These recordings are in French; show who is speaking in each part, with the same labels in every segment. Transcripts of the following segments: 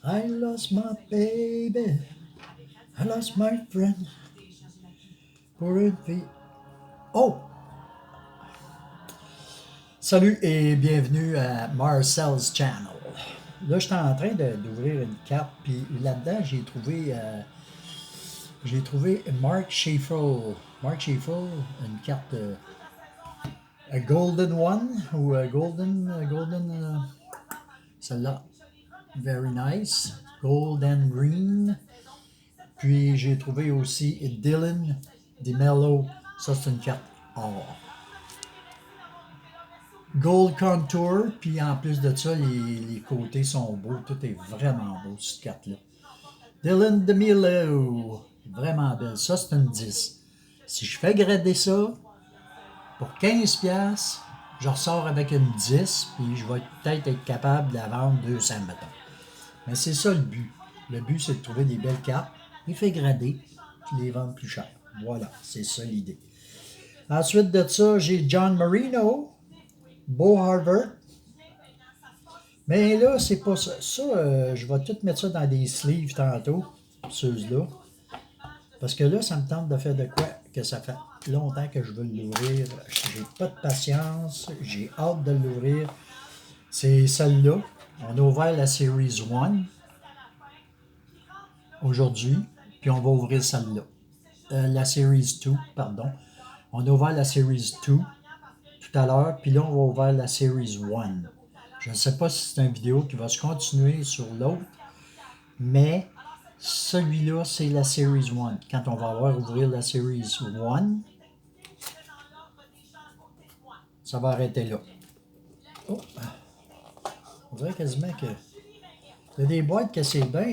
Speaker 1: I lost my baby, I lost my friend pour une fille. Oh! Salut et bienvenue à Marcel's Channel. Là, j'étais en train d'ouvrir une carte, puis là-dedans, j'ai trouvé Mark Schaefer. Mark Schaefer, une carte a Golden One, ou celle-là, very nice. Gold and Green. Puis j'ai trouvé aussi Dylan DeMello. Ça, c'est une carte or. Gold Contour. Puis en plus de ça, les côtés sont beaux. Tout est vraiment beau, cette carte-là. Dylan DeMello. Vraiment belle. Ça, c'est une 10. Si je fais grader ça pour 15$, je ressors avec une 10. Puis je vais peut-être être capable de la vendre 200, mettons. Mais c'est ça le but. Le but, c'est de trouver des belles cartes, les faire grader, puis les vendre plus cher. Voilà, c'est ça l'idée. Ensuite de ça, j'ai John Marino, Beau Harvard. Mais là, c'est pas ça. Ça, je vais tout mettre ça dans des sleeves tantôt, ceux-là. Parce que là, ça me tente de faire de quoi que ça fait longtemps que je veux l'ouvrir. J'ai pas de patience, j'ai hâte de l'ouvrir. C'est celle-là. On a ouvert la Series 1 aujourd'hui, puis on va ouvrir celle-là. La Series 2, pardon. On a ouvert la Series 2 tout à l'heure, puis là, on va ouvrir la Series 1. Je ne sais pas si c'est une vidéo qui va se continuer sur l'autre, mais celui-là, c'est la Series 1. Quand on va avoir ouvrir la Series 1, ça va arrêter là. Oh, on dirait quasiment que... Il y a des boîtes que c'est bien.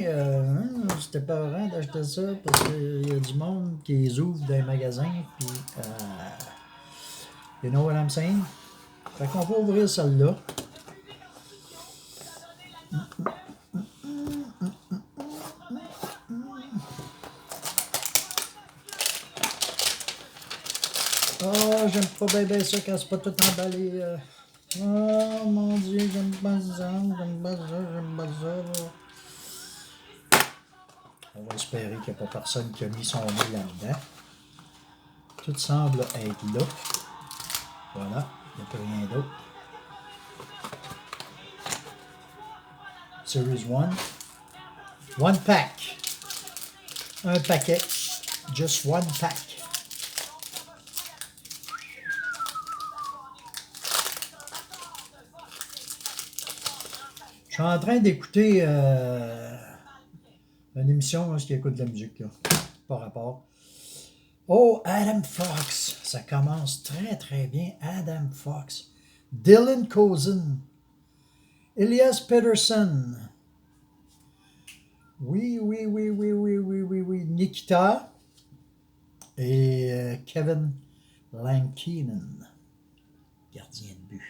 Speaker 1: C'était pas vrai d'acheter ça parce qu'il y a du monde qui les ouvre dans les magasins. Puis, you know what I'm saying? Fait qu'on va ouvrir celle-là. Oh, j'aime pas bien ça quand c'est pas tout emballé. Oh mon Dieu, j'aime pas ça, j'aime pas ça, j'aime pas ça. On va espérer qu'il n'y a pas personne qui a mis son nez là-dedans. Tout semble être là. Voilà, il n'y a plus rien d'autre. Series 1. One pack. Un paquet. Just one pack. Je suis en train d'écouter une émission où qui écoute de la musique, là. Par rapport. Oh, Adam Fox. Ça commence très, très bien. Adam Fox. Dylan Cousin. Elias Peterson. Oui, oui, oui, oui, oui, oui, oui, oui. Nikita. Et Kevin Lankinen. Gardien de but.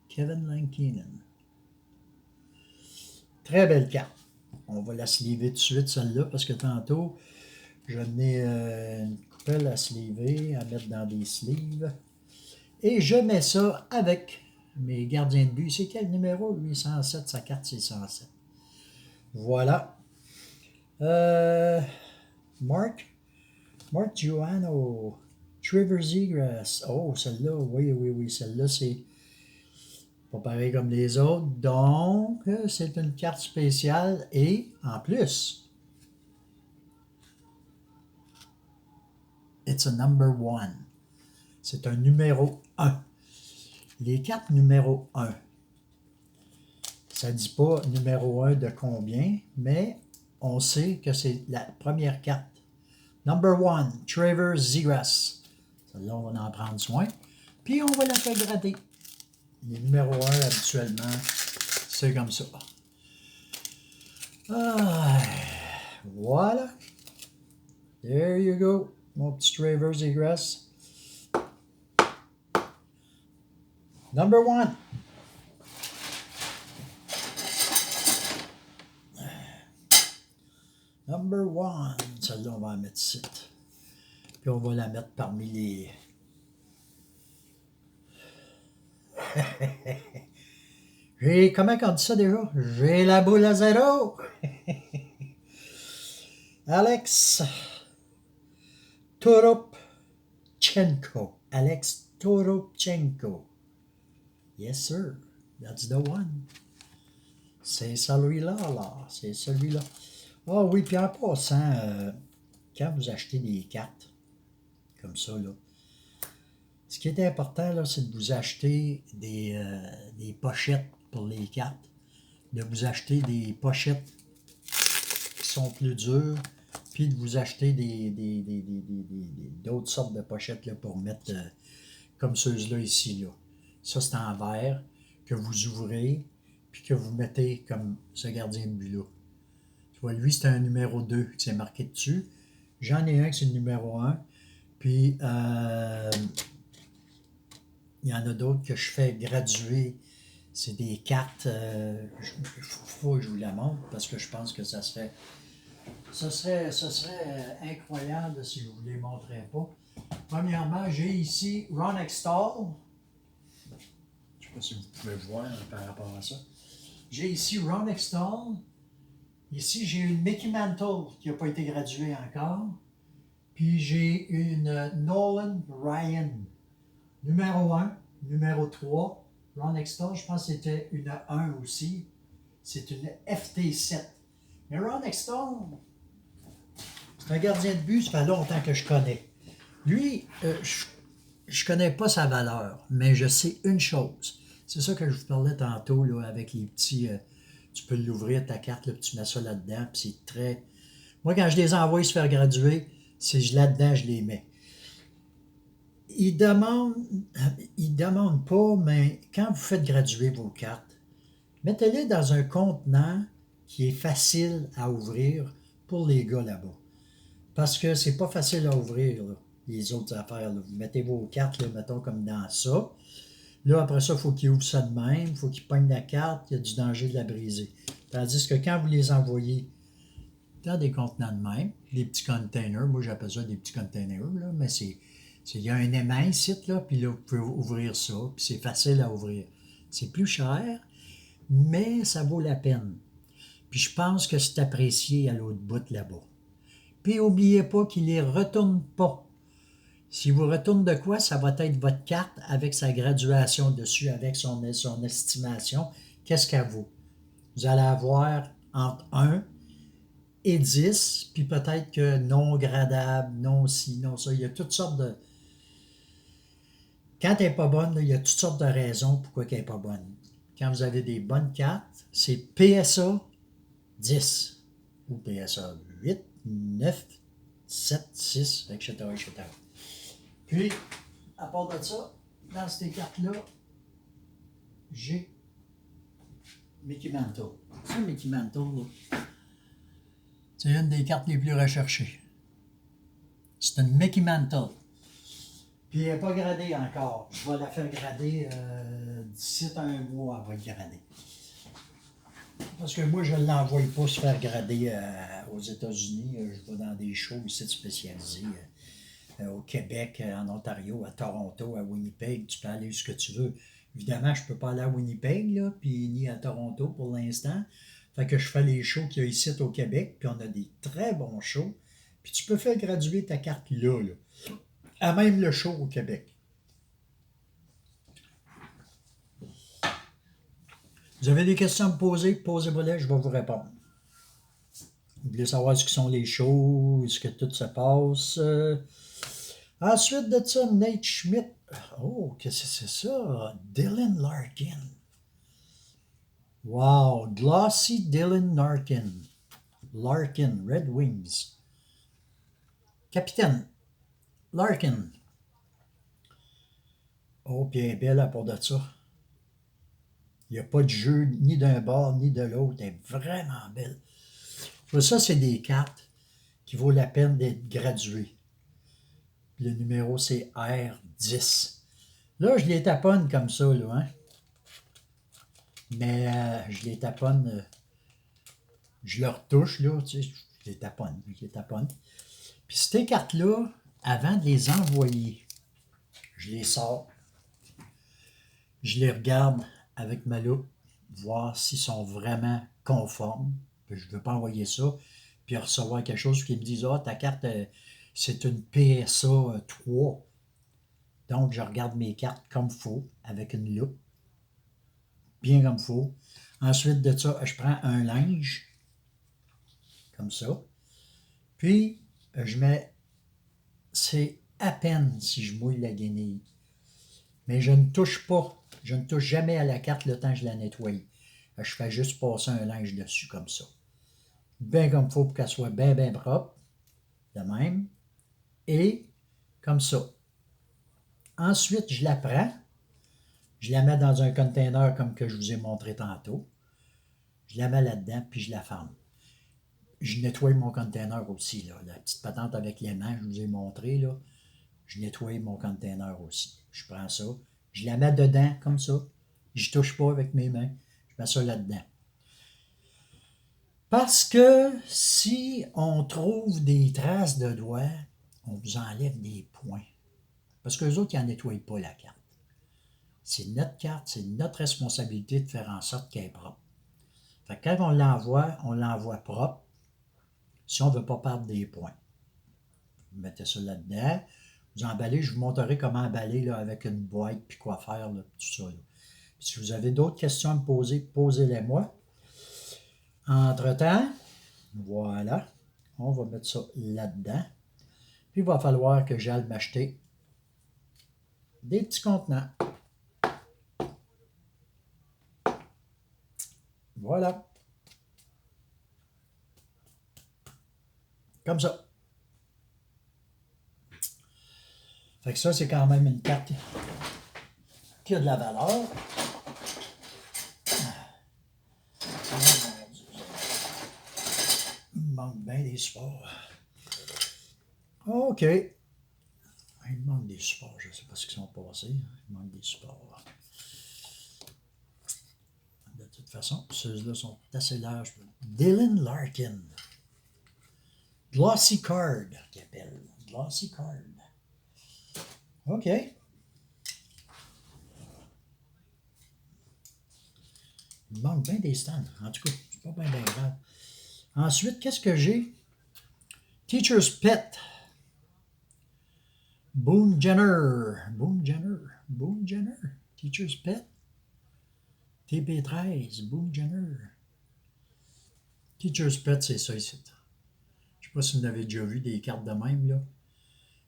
Speaker 1: Kevin Lankinen. Très belle carte. On va la sliver tout de suite, celle-là, parce que tantôt, je n'ai une coupelle à sliver, à mettre dans des sleeves. Et je mets ça avec mes gardiens de but. C'est quel numéro, lui? 107, sa carte, c'est 107. Voilà. Mark Giuliano. Trevor Zegras. Oh, celle-là, oui, oui, oui, celle-là, c'est pas pareil comme les autres. Donc, c'est une carte spéciale et, en plus, it's a number one. C'est un numéro 1. Les cartes numéro 1, ça ne dit pas numéro 1 de combien, mais on sait que c'est la première carte. Number 1, Trevor Zegras. Celle-là, on va en prendre soin. Puis, on va la faire grader. Les numéros 1, habituellement, c'est comme ça. Ah, voilà. There you go, mon petit Trevor Zegras. Number 1. Number 1. Celle-là, on va la mettre ici. Puis on va la mettre parmi les... Comment on dit ça déjà? J'ai la boule à zéro. Alex Toropchenko. Alex Toropchenko. Yes, sir. That's the one. C'est celui-là, là. C'est celui-là. Ah oui, puis en passant, quand vous achetez des cartes, comme ça, là, ce qui est important, là, c'est de vous acheter des pochettes pour les cartes, de vous acheter des pochettes qui sont plus dures, puis de vous acheter d'autres sortes de pochettes là, pour mettre comme ceux-là ici. Là. Ça, c'est en verre que vous ouvrez, puis que vous mettez comme ce gardien de but-là. Tu vois, lui, c'est un numéro 2 qui s'est marqué dessus. J'en ai un qui c'est le numéro 1. Puis, il y en a d'autres que je fais graduer. C'est des cartes. Il faut que je vous la montre parce que je pense que ça serait incroyable si je ne vous les montrais pas. Premièrement, j'ai ici Ron Extall. Je ne sais pas si vous pouvez voir par rapport à ça. J'ai ici Ron Extall. Ici, j'ai une Mickey Mantle qui n'a pas été graduée encore. Puis j'ai une Nolan Ryan. Numéro 1, numéro 3. Ron Extall, je pense que c'était une 1 aussi. C'est une FT7. Mais Ron Extall, c'est un gardien de but, ça fait longtemps que je connais. Lui, je connais pas sa valeur, mais je sais une chose. C'est ça que je vous parlais tantôt là, avec les petits... tu peux l'ouvrir, ta carte, là, puis tu mets ça là-dedans, puis c'est très... Moi, quand je les envoie se faire graduer, c'est là-dedans, je les mets. Ils demandent pas, mais quand vous faites graduer vos cartes, mettez-les dans un contenant qui est facile à ouvrir pour les gars là-bas. Parce que c'est pas facile à ouvrir, là, les autres affaires. Là. Vous mettez vos cartes, là, mettons, comme dans ça. Là, après ça, il faut qu'ils ouvrent ça de même, il faut qu'ils pognent la carte, il y a du danger de la briser. Tandis que quand vous les envoyez dans des contenants de même, des petits containers, moi j'appelle ça des petits containers, là, mais il y a un aimant ici, là, puis là, vous pouvez ouvrir ça, puis c'est facile à ouvrir. C'est plus cher, mais ça vaut la peine. Puis je pense que c'est apprécié à l'autre bout là-bas. Puis n'oubliez pas qu'il ne les retourne pas. Si vous retourne de quoi, ça va être votre carte avec sa graduation dessus, avec son estimation. Qu'est-ce qu'elle vaut? Vous allez avoir entre 1 et 10, puis peut-être que non gradable, non ci, non ça. Il y a toutes sortes de... Quand elle n'est pas bonne, là, il y a toutes sortes de raisons pourquoi elle n'est pas bonne. Quand vous avez des bonnes cartes, c'est PSA 10 ou PSA 8, 9, 7, 6, etc., etc. Puis, à part de ça, dans ces cartes-là, j'ai Mickey Mantle. Ça, Mickey Mantle, là, c'est une des cartes les plus recherchées. C'est une Mickey Mantle. Puis elle n'est pas gradée encore. Je vais la faire grader d'ici un mois, elle va être gradée. Parce que moi, je ne l'envoie pas se faire grader aux États-Unis. Je vais dans des shows ici spécialisés. Au Québec, en Ontario, à Toronto, à Winnipeg. Tu peux aller où ce que tu veux. Évidemment, je ne peux pas aller à Winnipeg, là, puis ni à Toronto pour l'instant. Fait que je fais les shows qu'il y a ici au Québec, puis on a des très bons shows. Puis tu peux faire graduer ta carte là. À même le show au Québec. Vous avez des questions à me poser, posez-vous-les, je vais vous répondre. Vous voulez savoir ce que sont les shows, ce que tout se passe. Ensuite de ça, Nate Schmidt. Oh, qu'est-ce que c'est ça? Dylan Larkin. Wow, Glossy Dylan Larkin. Larkin, Red Wings. Capitaine Larkin. Oh, bien belle à part de ça. Il n'y a pas de jeu ni d'un bord ni de l'autre. Elle est vraiment belle. Ça, c'est des cartes qui vaut la peine d'être graduées. Le numéro, c'est R10. Là, je les taponne comme ça, là, hein? Mais je les taponne, je leur touche, là, tu sais, je les taponne. Puis ces cartes-là, avant de les envoyer, je les sors, je les regarde avec ma loupe voir s'ils sont vraiment conformes. Puis je ne veux pas envoyer ça, puis recevoir quelque chose qui me dise ah, ta carte, c'est une PSA 3. Donc, je regarde mes cartes comme il faut, avec une loupe, bien comme il faut. Ensuite de ça, je prends un linge, comme ça. Puis, je mets, c'est à peine si je mouille la guenille. Mais je ne touche pas, je ne touche jamais à la carte le temps que je la nettoie. Je fais juste passer un linge dessus comme ça. Bien comme il faut pour qu'elle soit bien, bien propre. De même. Et comme ça. Ensuite, je la prends. Je la mets dans un container comme que je vous ai montré tantôt. Je la mets là-dedans, puis je la ferme. Je nettoie mon container aussi. Là. La petite patente avec les mains, je vous ai montré. Là. Je nettoie mon container aussi. Je prends ça. Je la mets dedans comme ça. Je ne touche pas avec mes mains. Je mets ça là-dedans. Parce que si on trouve des traces de doigts, on vous enlève des points. Parce qu'eux autres, ils n'en nettoient pas la carte. C'est notre carte, c'est notre responsabilité de faire en sorte qu'elle est propre. Fait que quand on l'envoie propre, si on ne veut pas perdre des points. Vous mettez ça là-dedans. Vous emballez, je vous montrerai comment emballer là, avec une boîte, puis quoi faire, là, tout ça. Là. Si vous avez d'autres questions à me poser, posez-les-moi. Entre-temps, voilà, on va mettre ça là-dedans. Puis il va falloir que j'aille m'acheter des petits contenants. Voilà. Comme ça. Fait que ça, c'est quand même une carte qui a de la valeur. Il manque bien des supports. OK. Il manque des supports. Je ne sais pas ce qui sont passés. Il manque des supports. De toute façon, ceux-là sont assez larges. Dylan Larkin. Glossy Card, qu'il appelle. Glossy Card. OK. Il manque bien des stands. En tout cas, c'est pas bien grave. Ensuite, qu'est-ce que j'ai? Teacher's Pet. Boone Jenner. Boone Jenner. Boone Jenner. Teacher's Pet. TP13. Boone Jenner. Teacher's Pet, c'est ça ici. Je ne sais pas si vous avez déjà vu des cartes de même, là.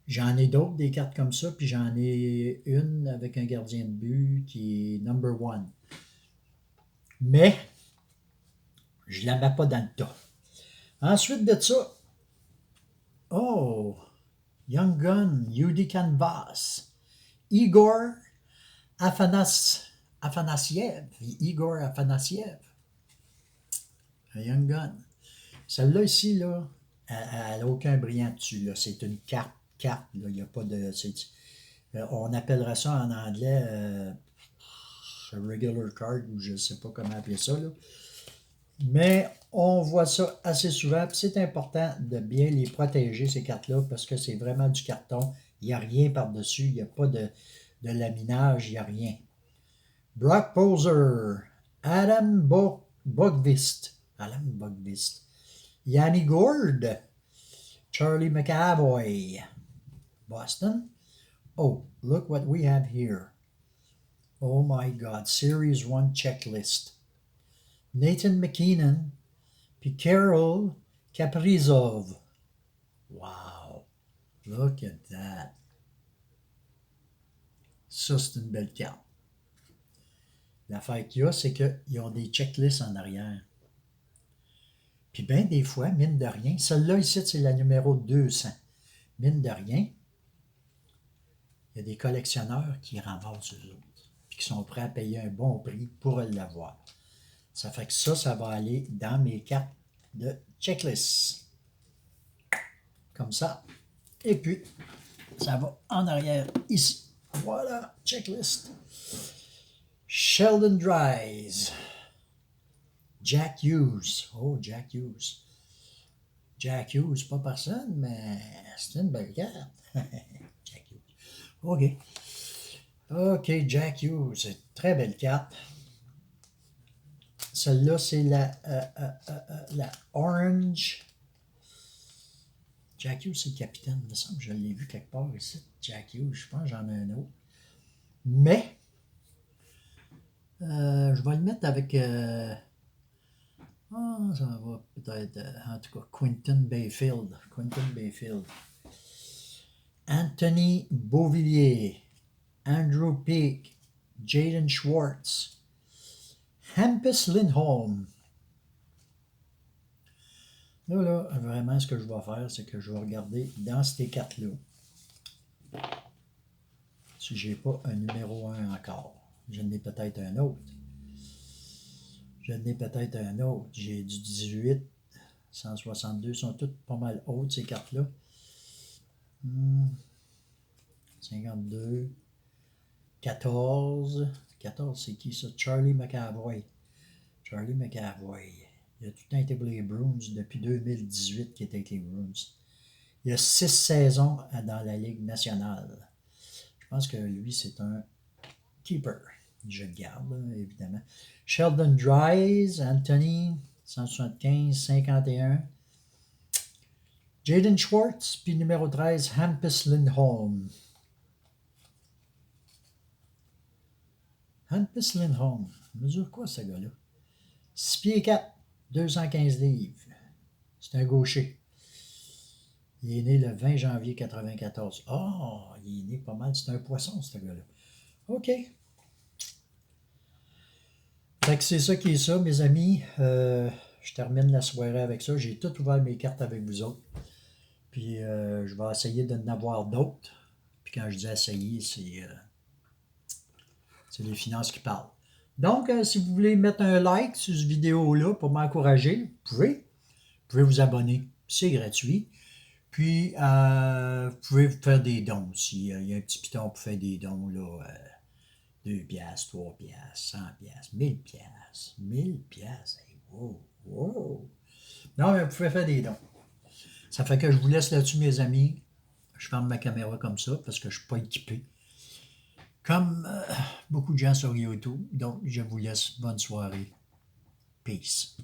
Speaker 1: J'en ai d'autres, des cartes comme ça, puis j'en ai une avec un gardien de but qui est number one. Mais, je ne la mets pas dans le tas. Ensuite de ça, oh, Young Gun, UD Canvas, Igor Afanasiev. Igor Afanasiev. Un Young Gun. Celle-là ici, là, elle n'a aucun brillant dessus. Là. C'est une carte. Là. Il n'y a pas de. On appellera ça en anglais regular card, ou je ne sais pas comment appeler ça. Là. Mais on voit ça assez souvent. C'est important de bien les protéger, ces cartes-là, parce que c'est vraiment du carton. Il n'y a rien par-dessus. Il n'y a pas de laminage. Il n'y a rien. Brock Poser. Adam Bogvist. Yanni Gord. Charlie McAvoy. Boston. Oh, look what we have here. Oh my God. Series 1 checklist. Nathan McKinnon. Puis Carol Kaprizov. Wow. Look at that. Ça, c'est une belle carte. L'affaire qu'il y a, c'est qu'ils ont des checklists en arrière. Puis bien des fois, mine de rien, celle-là ici, c'est la numéro 200. Mine de rien, il y a des collectionneurs qui ramassent eux autres, puis qui sont prêts à payer un bon prix pour l'avoir. Ça fait que ça va aller dans mes cartes de checklist. Comme ça. Et puis, ça va en arrière ici. Voilà, checklist. Sheldon Dries. Jack Hughes. Oh, Jack Hughes. Jack Hughes, pas personne, mais c'est une belle carte. Jack Hughes. OK. OK, Jack Hughes, c'est une très belle carte. Celle-là, c'est la Orange. Jack Hughes, c'est le capitaine. Il me semble que je l'ai vu quelque part ici. Jack Hughes, je pense que j'en ai un autre. Mais, je vais le mettre avec... ça va peut-être... en tout cas, Quinton Bayfield. Quinton Bayfield. Anthony Beauvillier. Andrew Peak. Jaden Schwartz. Hampus Lindholm. Là, vraiment, ce que je vais faire, c'est que je vais regarder dans ces quatre-là si j'ai pas un numéro 1 encore. J'en ai peut-être un autre. J'ai du 18, 162, sont toutes pas mal hautes, ces cartes-là. 52, 14. 14, c'est qui ça? Charlie McAvoy. Charlie McAvoy. Il a tout le temps été pour les Bruins depuis 2018 qu'il était avec les Bruins. Il a 6 saisons dans la Ligue nationale. Je pense que lui, c'est un keeper. Je le garde, là, évidemment. Sheldon Dries, Anthony, 175, 51. Jaden Schwartz, puis numéro 13, Hampus Lindholm. Hampus Lindholm. Il mesure quoi, ce gars-là? 6 pieds 4, 215 livres. C'est un gaucher. Il est né le 20 janvier 1994. Oh, il est né pas mal. C'est un poisson, ce gars-là. OK. Fait que c'est ça qui est ça, mes amis. Je termine la soirée avec ça. J'ai tout ouvert mes cartes avec vous autres. Puis je vais essayer d'en avoir d'autres. Puis quand je dis essayer, c'est les finances qui parlent. Donc, si vous voulez mettre un like sur cette vidéo-là pour m'encourager, vous pouvez. Vous pouvez vous abonner. C'est gratuit. Puis, vous pouvez faire des dons aussi. Il y a un petit piton pour faire des dons, là. 2 piastres, 3 piastres, 100 piastres, 1000 piastres. 1000 piastres. Hey, wow, wow. Non, mais vous pouvez faire des dons. Ça fait que je vous laisse là-dessus, mes amis. Je ferme ma caméra comme ça parce que je ne suis pas équipé. Comme beaucoup de gens sur YouTube. Donc, je vous laisse. Bonne soirée. Peace.